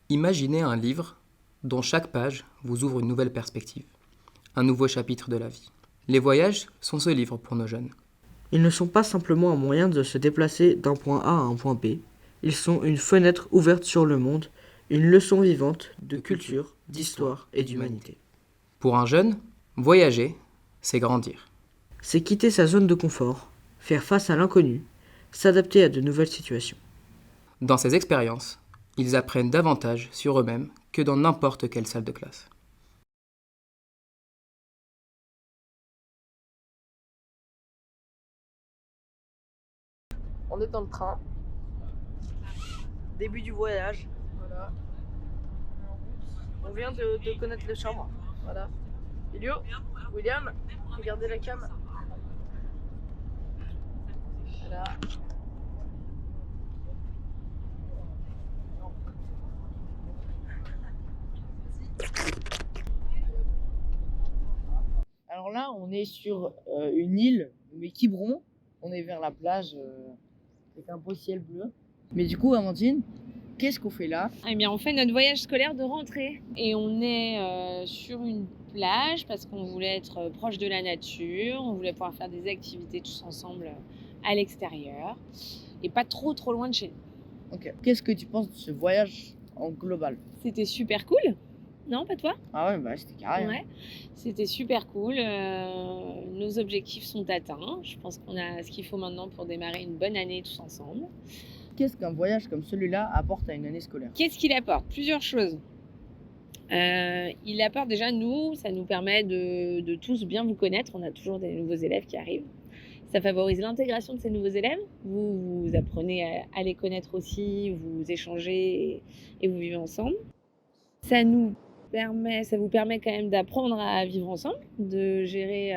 Imaginez un livre dont chaque page vous ouvre une nouvelle perspective, un nouveau chapitre de la vie. Les voyages sont ce livre pour nos jeunes. Ils ne sont pas simplement un moyen de se déplacer d'un point A à un point B. Ils sont une fenêtre ouverte sur le monde, une leçon vivante de culture, d'histoire et d'humanité. Pour un jeune, voyager, c'est grandir. C'est quitter sa zone de confort, faire face à l'inconnu, s'adapter à de nouvelles situations. Dans ces expériences, ils apprennent davantage sur eux-mêmes que dans n'importe quelle salle de classe. On est dans le train. Début du voyage. Voilà. On vient de connaître les chambres. Voilà. Elio, William, regardez la cam. Voilà. Alors là, on est sur une île nommée Quiberon. On est vers la plage avec un beau ciel bleu. Mais du coup, Amandine, qu'est-ce qu'on fait là? Eh bien, on fait notre voyage scolaire de rentrée. Et on est sur une plage parce qu'on voulait être proche de la nature. On voulait pouvoir faire des activités tous ensemble à l'extérieur. Et pas trop loin de chez nous. Ok. Qu'est-ce que tu penses de ce voyage en global? C'était super cool. Non, pas toi? Ah ouais, bah c'était carré. Ouais, c'était super cool. Nos objectifs sont atteints. Je pense qu'on a ce qu'il faut maintenant pour démarrer une bonne année tous ensemble. Qu'est-ce qu'un voyage comme celui-là apporte à une année scolaire? Qu'est-ce qu'il apporte? Plusieurs choses. Il apporte déjà, ça nous permet de tous bien vous connaître. On a toujours des nouveaux élèves qui arrivent. Ça favorise l'intégration de ces nouveaux élèves. Vous apprenez à les connaître aussi, vous échangez et vous vivez ensemble. Ça vous permet quand même d'apprendre à vivre ensemble, de gérer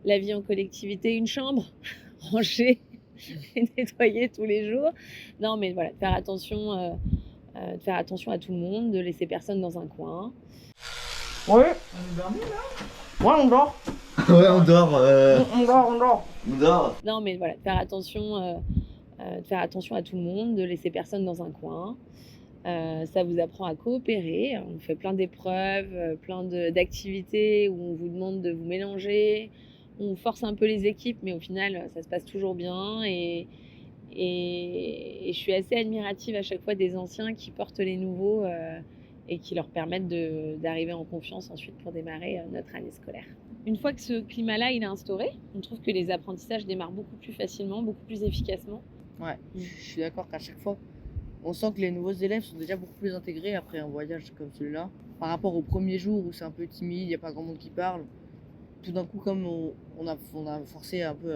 la vie en collectivité, une chambre rangée et nettoyée tous les jours. Non, mais voilà, de faire attention à tout le monde, de laisser personne dans un coin. Ouais. On est dormi là? Ouais, on dort. Ouais, on dort. On dort. On dort. Non, mais voilà, de faire attention à tout le monde, de laisser personne dans un coin. Ça vous apprend à coopérer. On fait plein d'épreuves, plein d'activités où on vous demande de vous mélanger. On force un peu les équipes, mais au final, ça se passe toujours bien. Et je suis assez admirative à chaque fois des anciens qui portent les nouveaux et qui leur permettent d'arriver en confiance ensuite pour démarrer notre année scolaire. Une fois que ce climat-là il est instauré, on trouve que les apprentissages démarrent beaucoup plus facilement, beaucoup plus efficacement. Ouais, je suis d'accord qu'à chaque fois, on sent que les nouveaux élèves sont déjà beaucoup plus intégrés après un voyage comme celui-là. Par rapport au premier jour où c'est un peu timide, il n'y a pas grand monde qui parle. Tout d'un coup, comme on a forcé un peu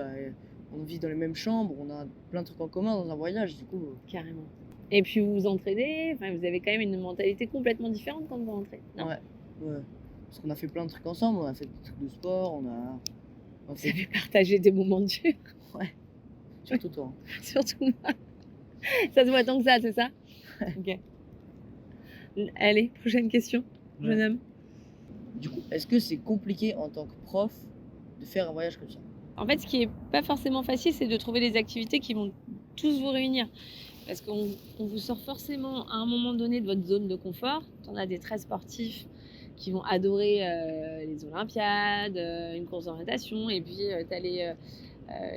on vit dans les mêmes chambres, on a plein de trucs en commun dans un voyage, du coup. Carrément. Et puis vous vous entraidez, enfin, vous avez quand même une mentalité complètement différente quand vous rentrez. Non? Ouais. Parce qu'on a fait plein de trucs ensemble, on a fait des trucs de sport, on a Vous fait... avez partagé des moments durs. Ouais, surtout toi. Surtout moi. Ça se voit tant que ça, c'est ça? Ok. Allez, prochaine question, jeune homme. Du coup, est-ce que c'est compliqué en tant que prof de faire un voyage comme ça? En fait, ce qui est pas forcément facile, c'est de trouver des activités qui vont tous vous réunir. Parce qu'on vous sort forcément à un moment donné de votre zone de confort. On a des très sportifs qui vont adorer les Olympiades, une course d'orientation, et puis tu as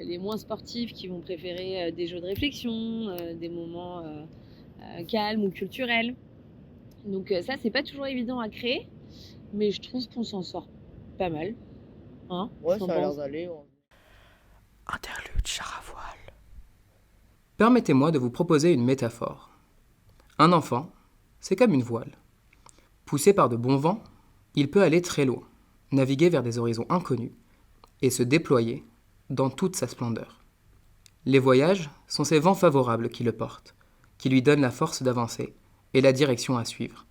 les moins sportifs qui vont préférer des jeux de réflexion, des moments calmes ou culturels. Donc ça, c'est pas toujours évident à créer, mais je trouve qu'on s'en sort pas mal. Hein, Ouais, t'en ça a l'air penses? d'aller. Interlude char à voile. Permettez-moi de vous proposer une métaphore. Un enfant, c'est comme une voile. Poussé par de bons vents, il peut aller très loin, naviguer vers des horizons inconnus et se déployer dans toute sa splendeur. Les voyages sont ces vents favorables qui le portent, qui lui donnent la force d'avancer et la direction à suivre,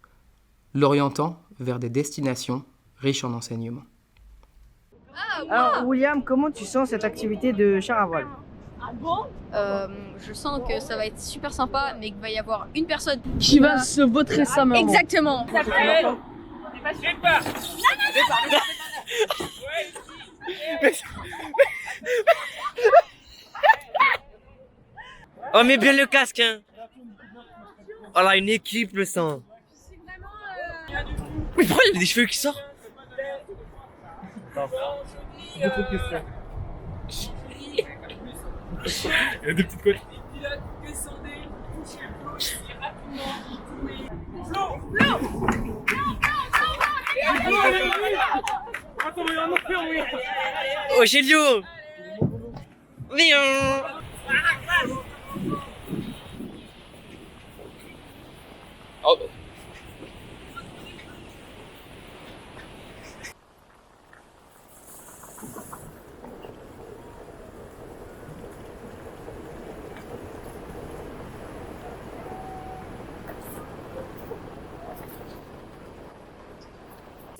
l'orientant vers des destinations riches en enseignements. Alors, William, comment tu sens cette activité de char à voile? Je sens que ça va être super sympa, mais qu'il va y avoir une personne Qui va se vautrer sa main. Exactement. Oh, mets bien le casque, hein. Oh là, une équipe, le sang. il a des cheveux qui sortent. Beaucoup de questions. Il y a des petites côtes. Oh, Gélio. Viens. Oh.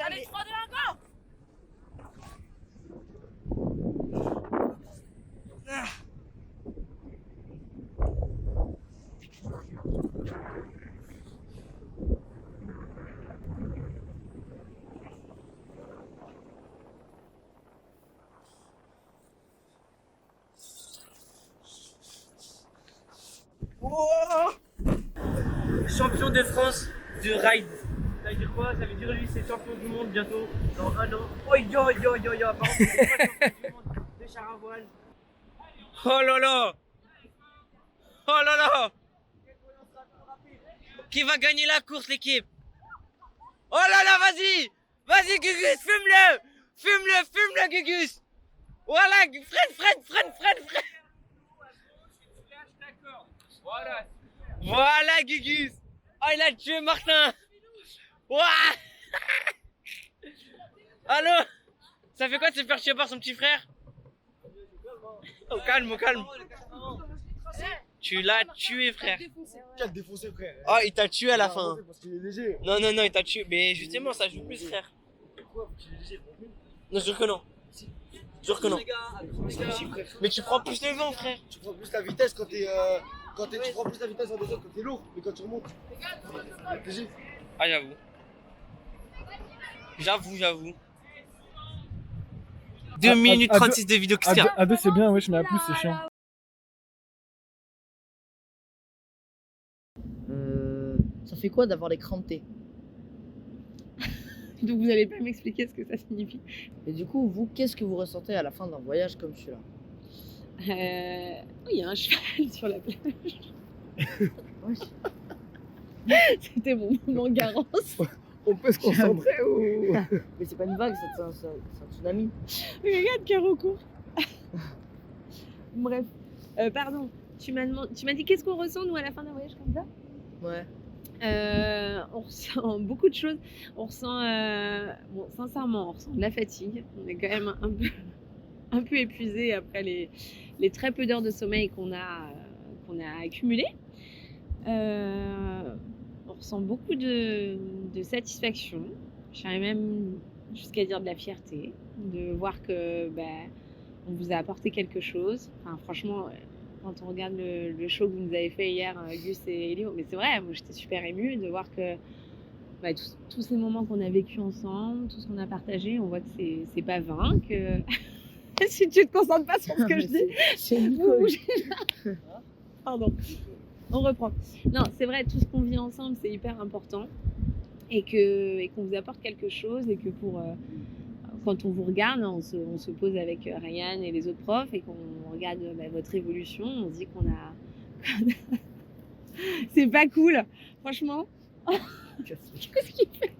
Allez, 3, 2, 1, go! Champion de France de ride. Ça veut dire quoi? Ça veut dire lui c'est champion du monde bientôt, dans 1 an. Oh yo yo yo yo, par contre c'est pas champion du monde de char à voile. Oh là là. Oh là là. Qui va gagner la course l'équipe? Oh là là, vas-y. Vas-y Gugus, fume-le. Fume-le Gugus. Voilà, freine. Voilà Gugus. Oh il a tué Martin. Ouah. Allô? Ça fait quoi de se faire tuer par son petit frère? Au calme. Tu l'as tué frère. Quel défoncé, frère. Oh il t'a tué à la fin. Parce qu'il est léger. Non, il t'a tué. Mais justement ça joue plus frère. Pourquoi? Parce qu'il est léger, frère. Non, jure que non. Jure que non. Mais tu prends plus le vent frère. Tu prends plus la vitesse quand t'es. Tu prends plus la vitesse en descente quand t'es lourd, mais quand tu remontes. C'est léger. Ah j'avoue. 2 minutes 36 de vidéo, qu'est-ce qu'il y a? À 2 c'est bien, wesh, mais à plus c'est chiant. Ça fait quoi d'avoir les crampés? Donc vous allez pas m'expliquer ce que ça signifie. Et du coup, vous, qu'est-ce que vous ressentez à la fin d'un voyage comme celui-là? Il y a un cheval sur la plage. Ouais. C'était mon moment garance. On peut se concentrer ou. Mais c'est pas une vague, c'est un tsunami. Regarde Caro court. Bref, pardon. Tu m'as dit qu'est-ce qu'on ressent nous à la fin d'un voyage comme ça? Ouais. On ressent beaucoup de choses. On ressent, bon, sincèrement, on ressent de la fatigue. On est quand même un peu épuisé après les très peu d'heures de sommeil qu'on a accumulées. On ressent beaucoup de satisfaction. J'irais même jusqu'à dire de la fierté, de voir que on vous a apporté quelque chose. Enfin, franchement, quand on regarde le show que vous nous avez fait hier, Gus et Elio, mais c'est vrai, moi j'étais super émue de voir que tous ces moments qu'on a vécu ensemble, tout ce qu'on a partagé, on voit que c'est pas vain, que si tu te concentres pas sur ce que je dis, C'est Nico. Pardon, on reprend. Non, c'est vrai, tout ce qu'on vit ensemble, c'est hyper important et qu'on vous apporte quelque chose et que quand on vous regarde, on se pose avec Ryan et les autres profs et qu'on regarde votre évolution, on se dit qu'on a... c'est pas cool, franchement. Qu'est-ce qu'il fait?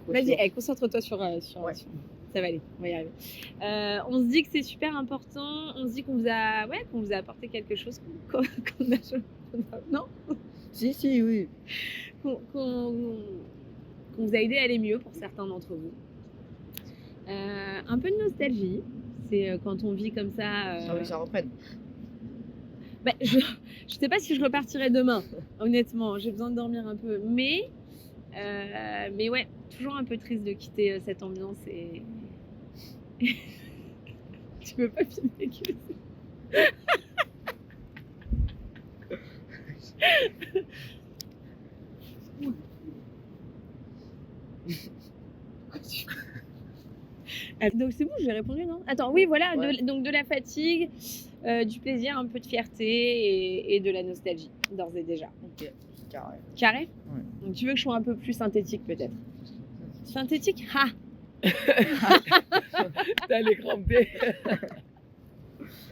Vas-y, concentre-toi sur ça va aller, on va y arriver. On se dit que c'est super important, on se dit qu'on vous a apporté quelque chose qu'on a... Non? Si, oui. Qu'on vous a aidé à aller mieux pour certains d'entre vous. Un peu de nostalgie, c'est quand on vit comme ça. Ah oui, ça reprenne. Je sais pas si je repartirai demain, honnêtement, j'ai besoin de dormir un peu. Mais ouais, toujours un peu triste de quitter cette ambiance et. Tu veux pas filmer Gus? Donc c'est bon, j'ai répondu, non? Attends, oui, voilà, Ouais. donc de la fatigue, du plaisir, un peu de fierté et de la nostalgie, d'ores et déjà. Ok, carré. Carré? Ouais. Donc tu veux que je sois un peu plus synthétique peut-être? Synthétique? Ha! T'as les crampé.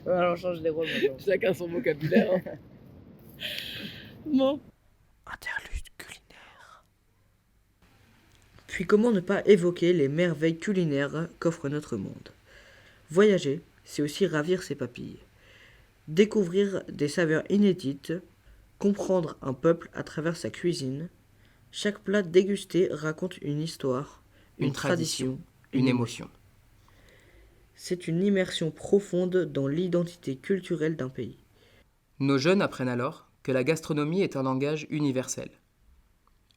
Alors on change les rôles maintenant. Chacun son vocabulaire. Hein. Bon. Interlude culinaire. Puis comment ne pas évoquer les merveilles culinaires qu'offre notre monde? Voyager, c'est aussi ravir ses papilles. Découvrir des saveurs inédites, comprendre un peuple à travers sa cuisine. Chaque plat dégusté raconte une histoire, une tradition, une émotion. C'est une immersion profonde dans l'identité culturelle d'un pays. Nos jeunes apprennent alors que la gastronomie est un langage universel.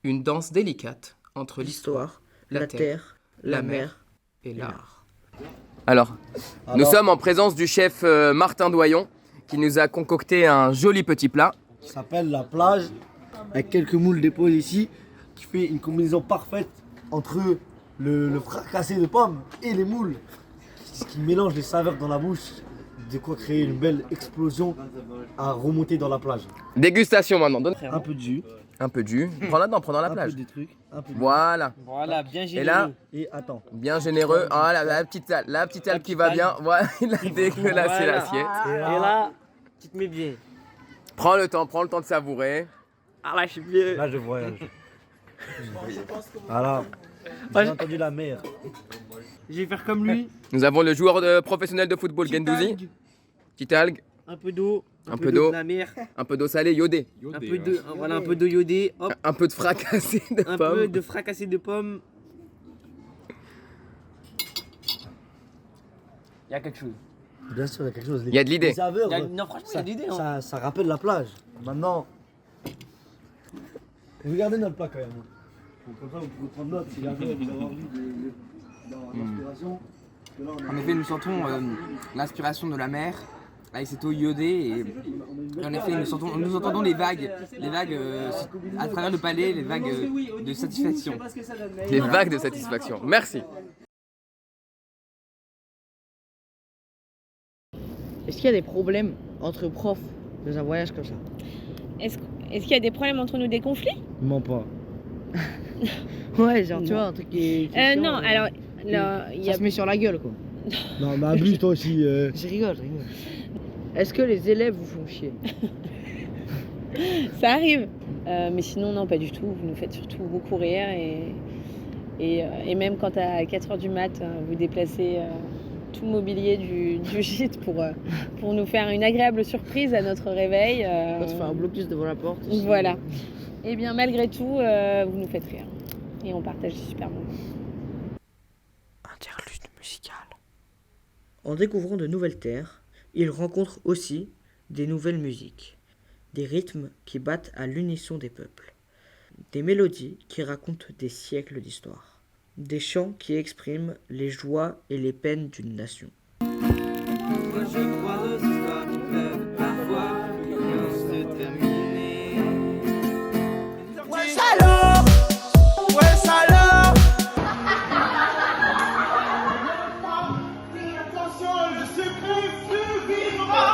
Une danse délicate entre l'histoire, La terre, la mer et et l'art. l'art. Alors, nous sommes en présence du chef Martin Doyon qui nous a concocté un joli petit plat. Ça s'appelle la plage, avec quelques moules d'épaule ici, qui fait une combinaison parfaite entre le fracassé de pommes et les moules, qui mélange les saveurs dans la bouche, de quoi créer une belle explosion à remonter dans la plage. Dégustation maintenant. Donne Un peu de jus, un peu de jus. Prends-la dedans, prends dans la un plage. peu des trucs, un peu de Voilà. Voilà, bien Et généreux. là, Et attends, bien généreux. Ah, la petite algue qui va bien. Voilà, il a dégueulassé Voilà. l'assiette. Et là, tu te mets bien. Prends le temps de savourer. Ah là, je suis bien. là je voyage. Voilà, j'ai entendu la mer. Je vais faire comme lui. Nous avons le joueur professionnel de football, Gendouzi. Petite algue, Un peu d'eau. Un peu d'eau. De la mer. un peu d'eau salée, iodée. Un peu de, voilà, un peu d'eau iodée. Hop. Un peu de fracassé de Un pommes. peu de fracassé de pommes. Il y a quelque chose. Bien sûr, il y a quelque chose. Il y a de l'idée. Les saveurs, Non, franchement, il y a de l'idée. Hein. ça rappelle la plage. Maintenant, regardez notre plat quand même. Comme ça, vous pouvez prendre note si jamais vous avez envie d'avoir l'inspiration. En effet, nous sentons l'inspiration de la mer avec cette eau iodée et en effet, nous entendons les vagues à travers le palais, les vagues de satisfaction. Des vagues de satisfaction. Merci. Est-ce qu'il y a des problèmes entre profs dans un voyage comme ça? Est-ce qu'il y a des problèmes entre nous, des conflits? Mens pas. Ouais, genre tu vois, un truc qui est chiant, Non, alors, là, il y ça a... se met sur la gueule quoi. Non, mais abuse toi aussi. Je rigole. Est-ce que les élèves vous font chier? Ça arrive. Mais sinon, non, pas du tout. Vous nous faites surtout beaucoup rire. Et même quand à 4h du mat, vous déplacez tout le mobilier du gîte pour nous faire une agréable surprise à notre réveil. Quand tu fais un blocus devant la porte. Voilà. Et bien, malgré tout, vous nous faites rire. Et on partage des super moments. Interlude musical. En découvrant de nouvelles terres, il rencontre aussi des nouvelles musiques, des rythmes qui battent à l'unisson des peuples, des mélodies qui racontent des siècles d'histoire, des chants qui expriment les joies et les peines d'une nation. Moi je crois aux histoires qui peuvent parfois bien se terminer. Ouais, alors, ouais, alors. Attention, le secret survivra.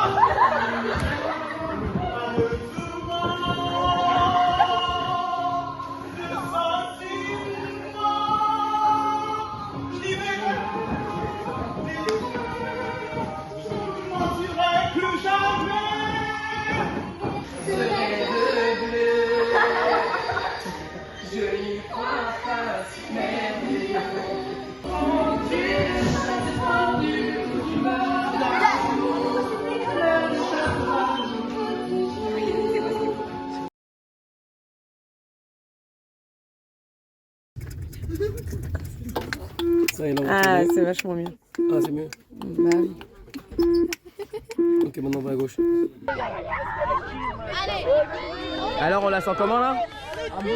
Ah, c'est vachement mieux. Ah, c'est mieux. Bah oui. Ok, maintenant on va à gauche. Alors, on la sent comment là?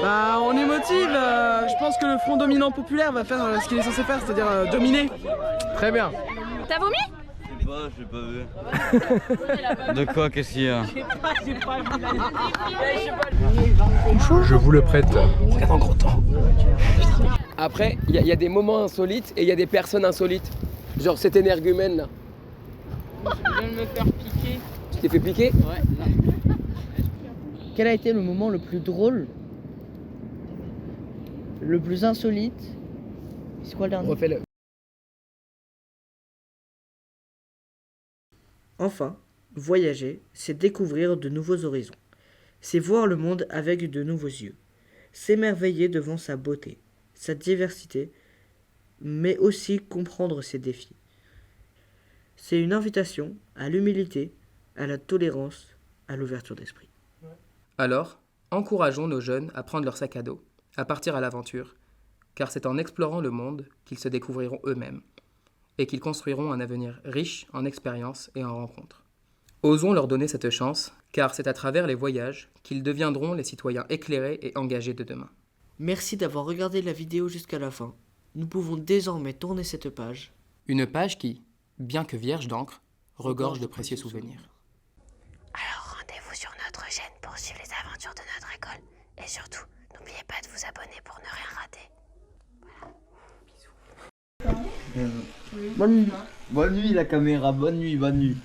Bah on émotive, je pense que le front dominant populaire va faire ce qu'il est censé faire, c'est-à-dire dominer. Très bien. T'as vomi? Je sais pas vu. De quoi, qu'est-ce qu'il y a? Je vous le prête. Regarde en gros temps. Après, il y a des moments insolites et il y a des personnes insolites. Genre cet énergumène là. Je viens de me faire piquer. Tu t'es fait piquer? Ouais. Quel a été le moment le plus drôle, le plus insolite? C'est quoi le dernier? Refais-le. Enfin, voyager, c'est découvrir de nouveaux horizons. C'est voir le monde avec de nouveaux yeux. S'émerveiller devant sa beauté, sa diversité, mais aussi comprendre ses défis. C'est une invitation à l'humilité, à la tolérance, à l'ouverture d'esprit. Alors, encourageons nos jeunes à prendre leur sac à dos, à partir à l'aventure, car c'est en explorant le monde qu'ils se découvriront eux-mêmes, et qu'ils construiront un avenir riche en expériences et en rencontres. Osons leur donner cette chance, car c'est à travers les voyages qu'ils deviendront les citoyens éclairés et engagés de demain. Merci d'avoir regardé la vidéo jusqu'à la fin. Nous pouvons désormais tourner cette page. Une page qui, bien que vierge d'encre, regorge de précieux souvenirs. Alors rendez-vous sur notre chaîne pour suivre les aventures de notre école. Et surtout, n'oubliez pas de vous abonner pour ne rien rater. Bonne nuit. Bonne nuit la caméra, bonne nuit, bonne nuit.